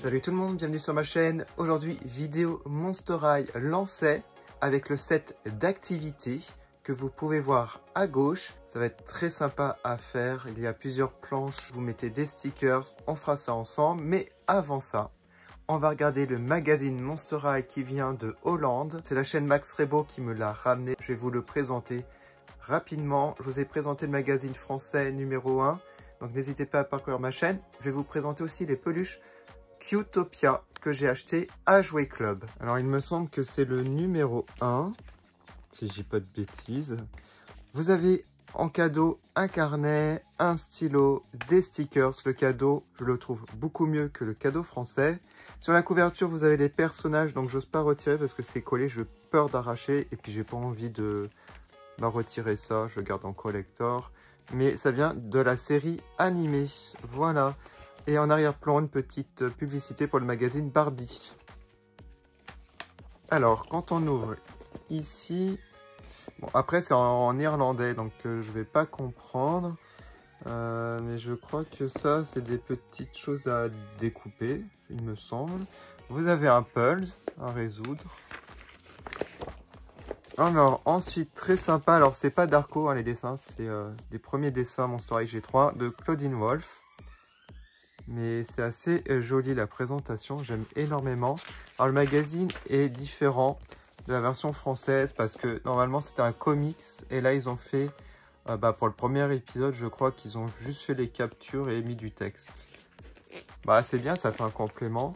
Salut tout le monde, bienvenue sur ma chaîne. Aujourd'hui, vidéo Monster High lancée avec le set d'activités que vous pouvez voir à gauche. Ça va être très sympa à faire. Il y a plusieurs planches, vous mettez des stickers, on fera ça ensemble. Mais avant ça, on va regarder le magazine Monster High qui vient de Hollande. C'est la chaîne Max Rebo qui me l'a ramené. Je vais vous le présenter rapidement. Je vous ai présenté le magazine français numéro 1. Donc n'hésitez pas à parcourir ma chaîne. Je vais vous présenter aussi les peluches Cutopia que j'ai acheté à Jouet Club. Alors il me semble que c'est le numéro 1, si je dis pas de bêtises. Vous avez en cadeau un carnet, un stylo, des stickers. Le cadeau, je le trouve beaucoup mieux que le cadeau français. Sur la couverture, vous avez les personnages, donc j'ose pas retirer parce que c'est collé, j'ai peur d'arracher. Et puis j'ai pas envie de retirer ça, je le garde en collector. Mais ça vient de la série animée, voilà. Et en arrière-plan, une petite publicité pour le magazine Barbie. Alors, quand on ouvre ici... Bon, après, c'est en irlandais, donc je ne vais pas comprendre. Mais je crois que ça, c'est des petites choses à découper, il me semble. Vous avez un puzzle à résoudre. Alors, ensuite, très sympa. Alors, c'est pas Darko, hein, les dessins. C'est les premiers dessins Monster High G3 de Claudine Wolf. Mais c'est assez joli la présentation, j'aime énormément. Alors le magazine est différent de la version française parce que normalement c'était un comics et là ils ont fait, pour le premier épisode je crois qu'ils ont juste fait les captures et mis du texte. C'est bien, ça fait un complément.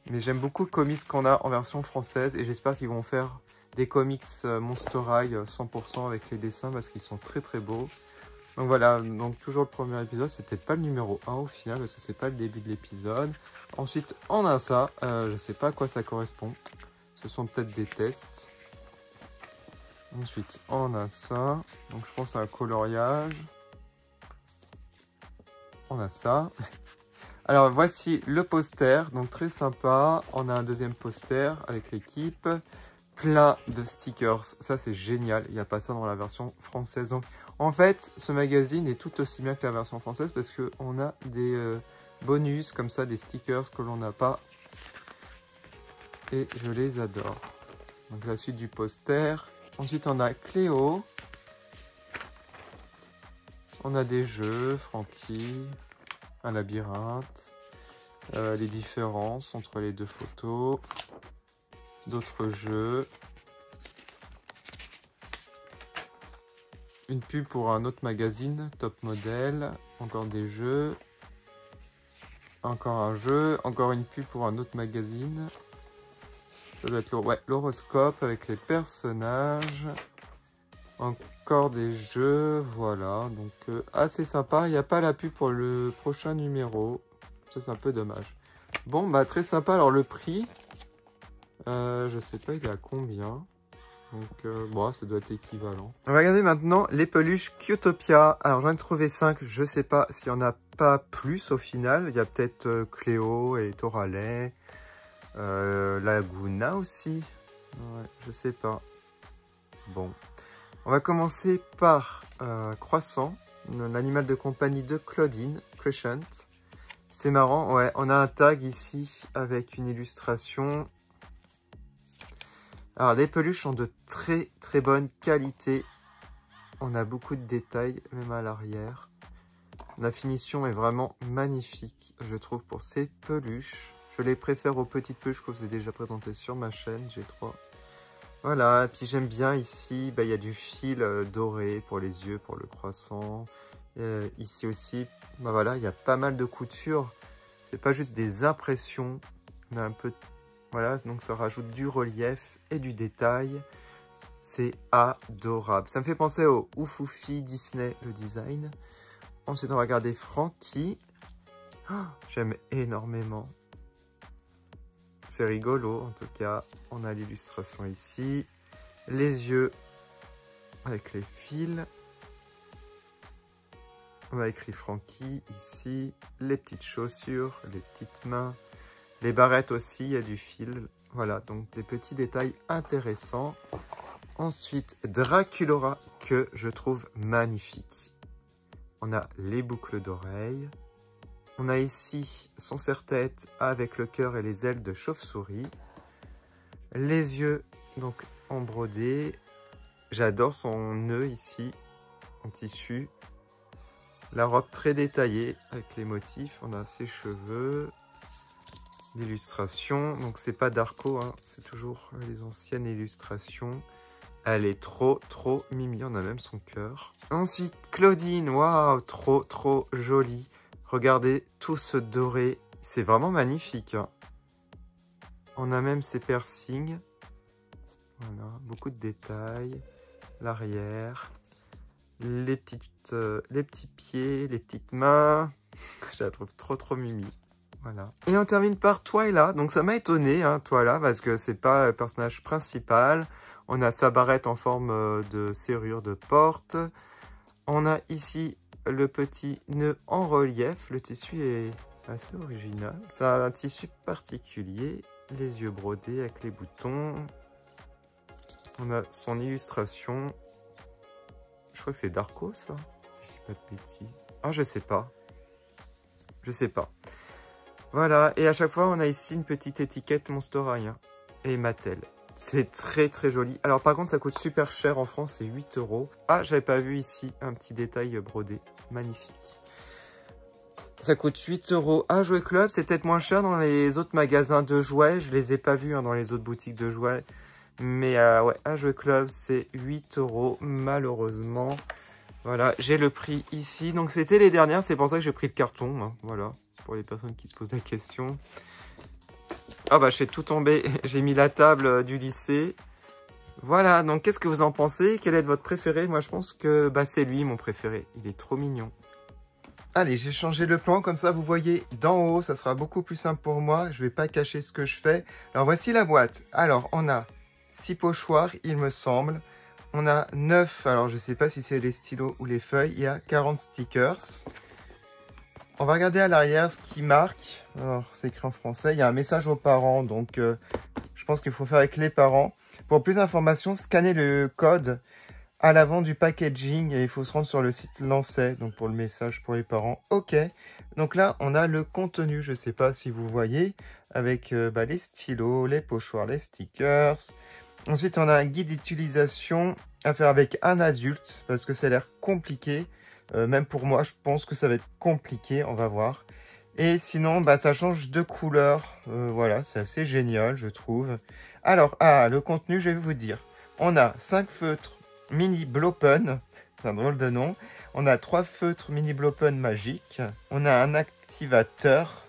Mais j'aime beaucoup le comics qu'on a en version française et j'espère qu'ils vont faire des comics Monster High 100% avec les dessins parce qu'ils sont très très beaux. Donc voilà, donc toujours le premier épisode, c'était pas le numéro 1 au final, parce que c'est pas le début de l'épisode. Ensuite, on a ça, je sais pas à quoi ça correspond. Ce sont peut-être des tests. Ensuite, on a ça, donc je pense à un coloriage. On a ça. Alors voici le poster, donc très sympa. On a un deuxième poster avec l'équipe. Plein de stickers, ça c'est génial, il n'y a pas ça dans la version française. Donc en fait, ce magazine est tout aussi bien que la version française parce qu'on a des bonus comme ça, des stickers que l'on n'a pas. Et je les adore. Donc la suite du poster. Ensuite, on a Cléo. On a des jeux, Frankie, un labyrinthe, les différences entre les deux photos, d'autres jeux. Une pub pour un autre magazine, Top Model, encore des jeux, encore un jeu, encore une pub pour un autre magazine. Ça doit être l'horoscope avec les personnages, encore des jeux, voilà, donc assez sympa. Il n'y a pas la pub pour le prochain numéro, ça c'est un peu dommage. Bon, très sympa, alors le prix, je sais pas, il est à combien ? Donc, ça doit être équivalent. On va regarder maintenant les peluches Cutopia. Alors, j'en ai trouvé 5. Je sais pas s'il n'y en a pas plus au final. Il y a peut-être Cléo et Toralei. Laguna aussi. Ouais, je sais pas. Bon. On va commencer par Croissant, l'animal de compagnie de Claudine, Crescent. C'est marrant, ouais. On a un tag ici avec une illustration. Alors, les peluches sont de très très bonne qualité. On a beaucoup de détails, même à l'arrière. La finition est vraiment magnifique, je trouve, pour ces peluches. Je les préfère aux petites peluches que je vous ai déjà présentées sur ma chaîne, G3. Voilà, et puis j'aime bien ici, il y a du fil doré pour les yeux, pour le croissant. Ici aussi, voilà, il y a pas mal de couture. C'est pas juste des impressions. On a un peu... Voilà, donc ça rajoute du relief et du détail. C'est adorable. Ça me fait penser au Oufoufi Disney, le design. Ensuite, on va regarder Frankie. Oh, j'aime énormément. C'est rigolo, en tout cas. On a l'illustration ici. Les yeux avec les fils. On a écrit Frankie ici. Les petites chaussures, les petites mains. Les barrettes aussi, il y a du fil. Voilà, donc des petits détails intéressants. Ensuite, Draculaura, que je trouve magnifique. On a les boucles d'oreilles. On a ici son serre-tête avec le cœur et les ailes de chauve-souris. Les yeux donc en brodé. J'adore son nœud ici en tissu. La robe très détaillée avec les motifs. On a ses cheveux. L'illustration. Donc c'est pas Darko, hein, c'est toujours les anciennes illustrations. Elle est trop mimi. On a même son cœur. Ensuite Claudine. Waouh, trop jolie. Regardez tout ce doré. C'est vraiment magnifique, hein. On a même ses piercings. Voilà, beaucoup de détails. L'arrière. Les petits pieds, les petites mains. Je la trouve trop mimi. Voilà. Et on termine par Twyla. Donc ça m'a étonné, hein, Twyla, parce que c'est pas le personnage principal. On a sa barrette en forme de serrure de porte. On a ici le petit nœud en relief. Le tissu est assez original. Ça a un tissu particulier. Les yeux brodés avec les boutons. On a son illustration. Je crois que c'est Darko, ça, si je dis pas de bêtises. Ah, je sais pas. Je sais pas. Voilà, et à chaque fois, on a ici une petite étiquette Monster High, hein, et Mattel. C'est très joli. Alors par contre, ça coûte super cher en France, c'est 8 €. Ah, j'avais pas vu ici un petit détail brodé. Magnifique. Ça coûte 8 € à Jouet Club. C'est peut-être moins cher dans les autres magasins de jouets. Je les ai pas vus, hein, dans les autres boutiques de jouets. Mais ouais, à Jouet Club, c'est 8 € malheureusement. Voilà, j'ai le prix ici. Donc c'était les dernières, c'est pour ça que j'ai pris le carton, hein, voilà, pour les personnes qui se posent la question. Ah bah je fais tout tomber, j'ai mis la table du lycée. Voilà, donc qu'est-ce que vous en pensez? Quel est votre préféré? Moi je pense que bah, c'est lui mon préféré, il est trop mignon. Allez, j'ai changé le plan, comme ça vous voyez d'en haut, ça sera beaucoup plus simple pour moi. Je ne vais pas cacher ce que je fais. Alors voici la boîte. Alors on a 6 pochoirs, il me semble. On a 9, alors je ne sais pas si c'est les stylos ou les feuilles. Il y a 40 stickers. On va regarder à l'arrière ce qui marque. Alors c'est écrit en français. Il y a un message aux parents, donc je pense qu'il faut faire avec les parents. Pour plus d'informations, scannez le code à l'avant du packaging et il faut se rendre sur le site Lancet, donc pour le message pour les parents. Ok, donc là on a le contenu, je ne sais pas si vous voyez, avec les stylos, les pochoirs, les stickers. Ensuite on a un guide d'utilisation à faire avec un adulte parce que ça a l'air compliqué. Même pour moi je pense que ça va être compliqué, on va voir. Et sinon ça change de couleur, voilà, c'est assez génial je trouve. Alors, le contenu je vais vous dire. On a 5 feutres mini Blopen, c'est un drôle de nom. On a 3 feutres mini Blopen magiques. On a un activateur.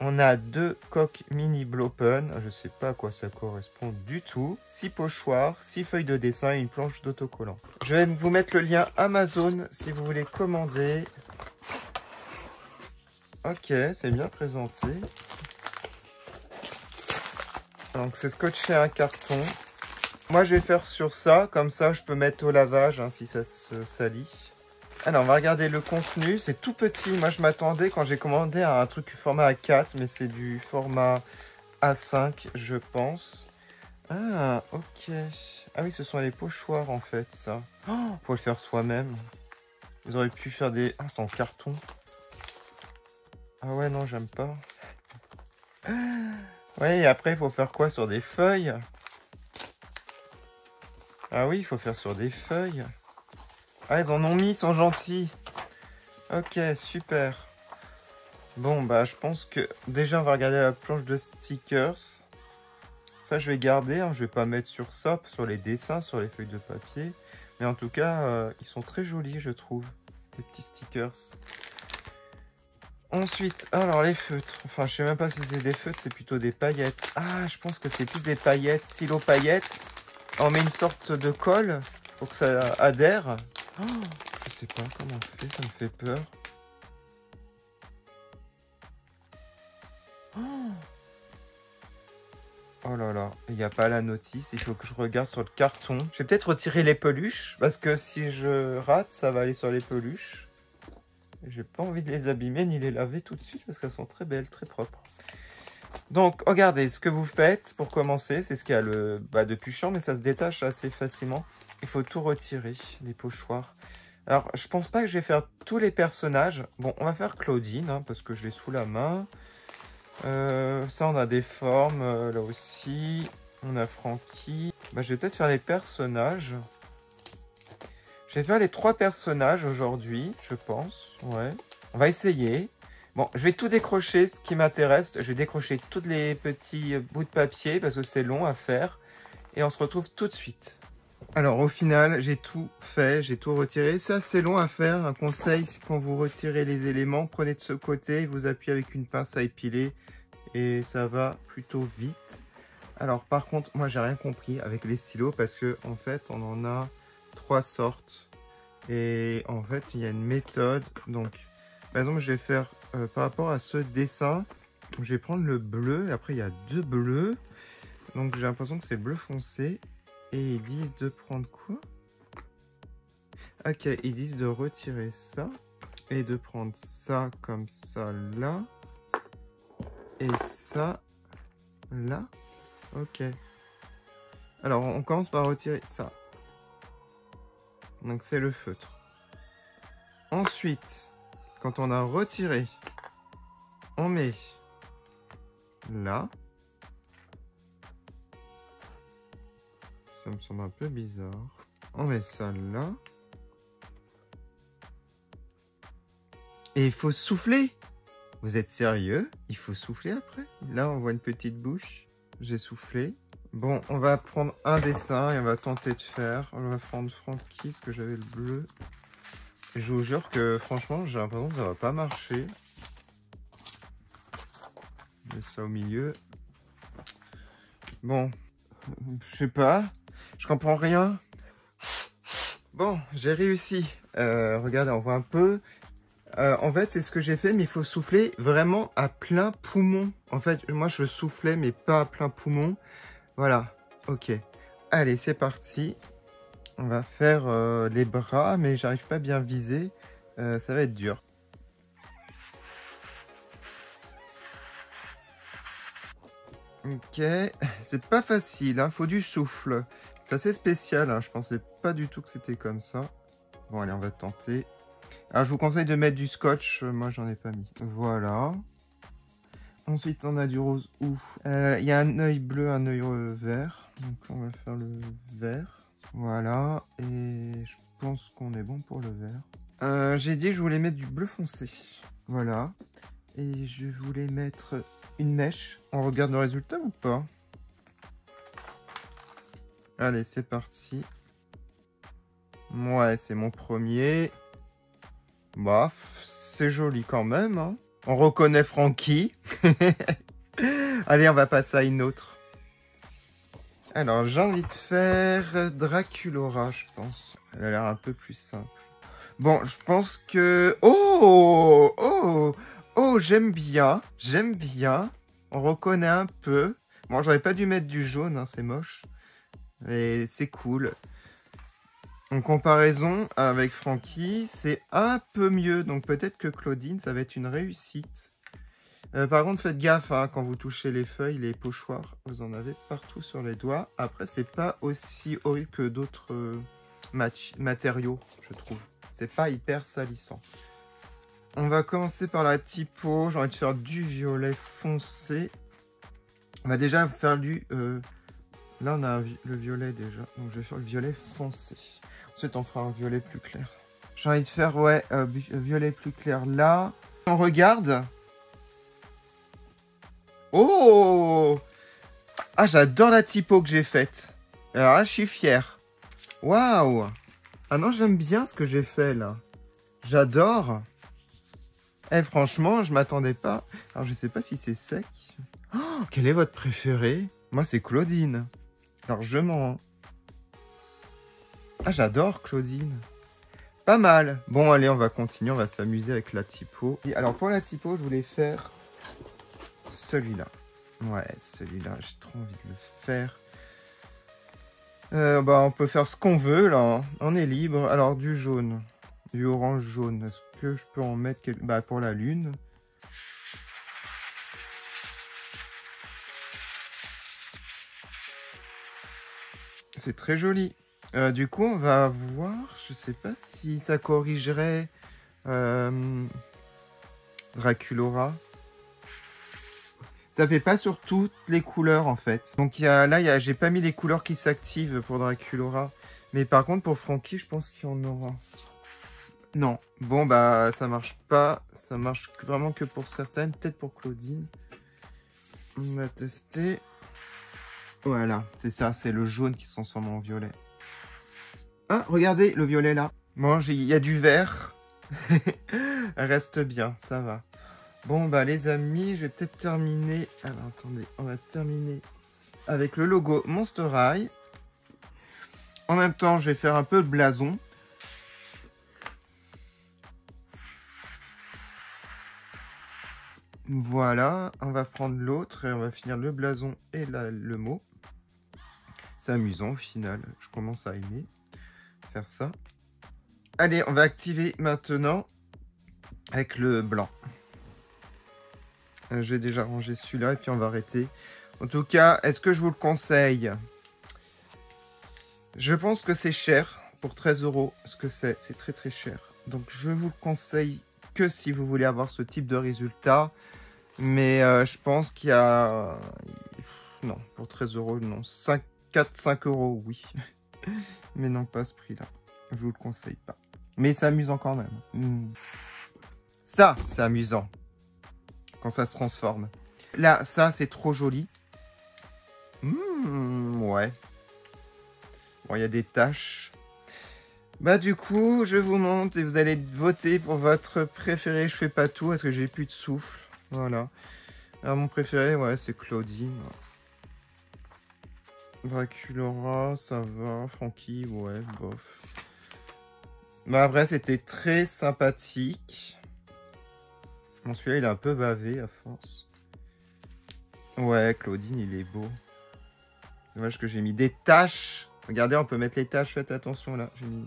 On a 2 coques mini Blopen. Je ne sais pas à quoi ça correspond du tout. 6 pochoirs, 6 feuilles de dessin et une planche d'autocollant. Je vais vous mettre le lien Amazon si vous voulez commander. Ok, c'est bien présenté. Donc c'est scotché à un carton. Moi, je vais faire sur ça. Comme ça, je peux mettre au lavage si ça se salit. Alors, on va regarder le contenu. C'est tout petit. Moi, je m'attendais quand j'ai commandé à un truc format A4. Mais c'est du format A5, je pense. Ah, ok. Ah oui, ce sont les pochoirs, en fait, ça. Oh, faut le faire soi-même. Ils auraient pu faire des... Ah, c'est en carton. Ah ouais, non, j'aime pas. Ouais, et après, il faut faire quoi sur des feuilles? Ah oui, il faut faire sur des feuilles. Ah, ils en ont mis, ils sont gentils. Ok, super. Bon, je pense que... Déjà, on va regarder la planche de stickers. Ça, je vais garder. Hein, je vais pas mettre sur ça, sur les dessins, sur les feuilles de papier. Mais en tout cas, ils sont très jolis, je trouve. Les petits stickers. Ensuite, alors les feutres. Enfin, je sais même pas si c'est des feutres, c'est plutôt des paillettes. Ah, je pense que c'est plus des paillettes, stylo paillettes. On met une sorte de colle pour que ça adhère. Oh, je sais pas comment on fait, ça me fait peur. Oh là là, il n'y a pas la notice, il faut que je regarde sur le carton. Je vais peut-être retirer les peluches, parce que si je rate, ça va aller sur les peluches. J'ai pas envie de les abîmer ni les laver tout de suite, parce qu'elles sont très belles, très propres. Donc, regardez, ce que vous faites pour commencer, c'est ce qu'il y a de plus chiant, mais ça se détache assez facilement. Il faut tout retirer, les pochoirs. Alors, je pense pas que je vais faire tous les personnages. Bon, on va faire Claudine, hein, parce que je l'ai sous la main. Ça, on a des formes, là aussi. On a Francky. Bah, je vais peut-être faire les personnages. Je vais faire les 3 personnages aujourd'hui, je pense. Ouais. On va essayer. Bon, je vais tout décrocher, ce qui m'intéresse. Je vais décrocher tous les petits bouts de papier, parce que c'est long à faire. Et on se retrouve tout de suite. Alors, au final, j'ai tout fait, j'ai tout retiré. C'est assez long à faire. Un conseil, c'est quand vous retirez les éléments, prenez de ce côté, vous appuyez avec une pince à épiler et ça va plutôt vite. Alors, par contre, moi, j'ai rien compris avec les stylos parce que, en fait, on en a 3 sortes. Et en fait, il y a une méthode. Donc, par exemple, je vais faire par rapport à ce dessin, je vais prendre le bleu. Et après, il y a 2 bleus. Donc, j'ai l'impression que c'est le bleu foncé. Et ils disent de prendre quoi? Ok, ils disent de retirer ça. Et de prendre ça comme ça là. Et ça là. Ok. Alors, on commence par retirer ça. Donc, c'est le feutre. Ensuite, quand on a retiré, on met là. Ça me semble un peu bizarre. On met ça là. Et il faut souffler. Vous êtes sérieux? Il faut souffler après? Là, on voit une petite bouche. J'ai soufflé. Bon, on va prendre un dessin et on va tenter de faire. On va prendre Francky, parce que j'avais le bleu. Et je vous jure que, franchement, j'ai l'impression que ça va pas marcher. Je mets ça au milieu. Bon, je sais pas. Je comprends rien. Bon, j'ai réussi. Regardez, on voit un peu. En fait, c'est ce que j'ai fait, mais il faut souffler vraiment à plein poumon. En fait, moi, je soufflais, mais pas à plein poumon. Voilà, ok. Allez, c'est parti. On va faire les bras, mais j'arrive pas à bien viser. Ça va être dur. Ok, c'est pas facile, hein. Faut du souffle. C'est assez spécial, hein. Je pensais pas du tout que c'était comme ça. Bon, allez, on va tenter. Alors, je vous conseille de mettre du scotch. Moi, j'en ai pas mis. Voilà. Ensuite, on a du rose ou. Il y a un œil bleu, un œil vert. Donc, on va faire le vert. Voilà. Et je pense qu'on est bon pour le vert. J'ai dit que je voulais mettre du bleu foncé. Voilà. Et je voulais mettre une mèche. On regarde le résultat ou pas? Allez, c'est parti. Ouais, c'est mon premier. Bah, c'est joli quand même, hein. On reconnaît Francky. Allez, on va passer à une autre. Alors, j'ai envie de faire Draculaura, je pense. Elle a l'air un peu plus simple. Bon, je pense que... Oh! Oh! Oh, j'aime bien. J'aime bien. On reconnaît un peu. Bon, j'aurais pas dû mettre du jaune, hein, c'est moche. Mais c'est cool. En comparaison avec Francky, c'est un peu mieux. Donc peut-être que Claudine, ça va être une réussite. Par contre, faites gaffe hein, quand vous touchez les feuilles, les pochoirs. Vous en avez partout sur les doigts. Après, c'est pas aussi horrible que d'autres matériaux, je trouve. C'est pas hyper salissant. On va commencer par la typo. J'ai envie de faire du violet foncé. On va déjà faire du... Là, on a le violet déjà. Donc, je vais faire le violet foncé. Ensuite, on fera un violet plus clair. J'ai envie de faire, ouais, violet plus clair là. On regarde. Oh! Ah, j'adore la typo que j'ai faite. Alors là, je suis fier. Waouh! Ah non, j'aime bien ce que j'ai fait là. J'adore. Eh, franchement, je m'attendais pas. Alors, je sais pas si c'est sec. Oh, quel est votre préféré? Moi, c'est Claudine. Largement. Ah, j'adore Claudine. Pas mal. Bon, allez, on va continuer. On va s'amuser avec la typo. Et alors, pour la typo, je voulais faire celui-là. Ouais, celui-là, j'ai trop envie de le faire. Bah, on peut faire ce qu'on veut, là. Hein. On est libre. Alors, du jaune. Du orange jaune. Est-ce que je peux en mettre... Bah, pour la lune. C'est très joli. Du coup, on va voir. Je sais pas si ça corrigerait Draculaura. Ça fait pas sur toutes les couleurs en fait. Donc j'ai pas mis les couleurs qui s'activent pour Draculaura. Mais par contre pour Frankie, je pense qu'il y en aura. Non. Bon bah ça marche pas. Ça marche vraiment que pour certaines. Peut-être pour Claudine. On va tester. Voilà, c'est ça, c'est le jaune qui se transforme en violet. Ah, regardez le violet là. Bon, il y a du vert. Elle reste bien, ça va. Bon, bah les amis, je vais peut-être terminer... Alors, attendez, on va terminer avec le logo Monster High. En même temps, je vais faire un peu de blason. Voilà, on va prendre l'autre et on va finir le blason et le mot. C'est amusant au final, je commence à aimer faire ça. Allez, on va activer maintenant avec le blanc. Je vais déjà ranger celui-là et puis on va arrêter. En tout cas, est-ce que je vous le conseille? Je pense que c'est cher pour 13 €. Ce que c'est très très cher. Donc je vous le conseille que si vous voulez avoir ce type de résultat. Mais je pense qu'il y a... Non, pour 13 €, non. 4-5 €, oui. Mais non, pas à ce prix-là. Je vous le conseille pas. Mais c'est amusant quand même. Ça, c'est amusant. Quand ça se transforme. Là, ça, c'est trop joli. Ouais. Bon, il y a des taches. Bah, du coup, je vous montre et vous allez voter pour votre préféré. Je fais pas tout parce que j'ai plus de souffle. Voilà. Alors, mon préféré, ouais, c'est Claudine. Draculaura, ça va. Frankie, ouais, bof. Bah, après, c'était très sympathique. Bon, celui-là, il est un peu bavé à force. Ouais, Claudine, il est beau. Dommage que j'ai mis des taches. Regardez, on peut mettre les taches. Faites attention, là. J'ai mis...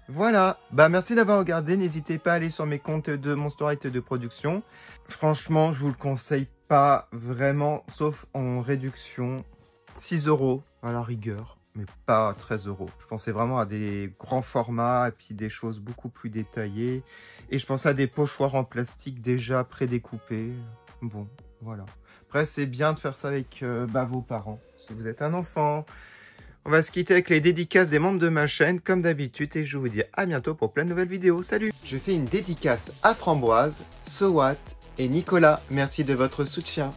Voilà. Bah, merci d'avoir regardé. N'hésitez pas à aller sur mes comptes de Monster High de production. Franchement, je vous le conseille pas vraiment, sauf en réduction. 6 € à la rigueur, mais pas 13 €. Je pensais vraiment à des grands formats et puis des choses beaucoup plus détaillées. Et je pensais à des pochoirs en plastique déjà prédécoupés. Bon, voilà. Après, c'est bien de faire ça avec vos parents, si vous êtes un enfant. On va se quitter avec les dédicaces des membres de ma chaîne, comme d'habitude, et je vous dis à bientôt pour plein de nouvelles vidéos. Salut! Je fais une dédicace à Framboise, Sowat et Nicolas. Merci de votre soutien.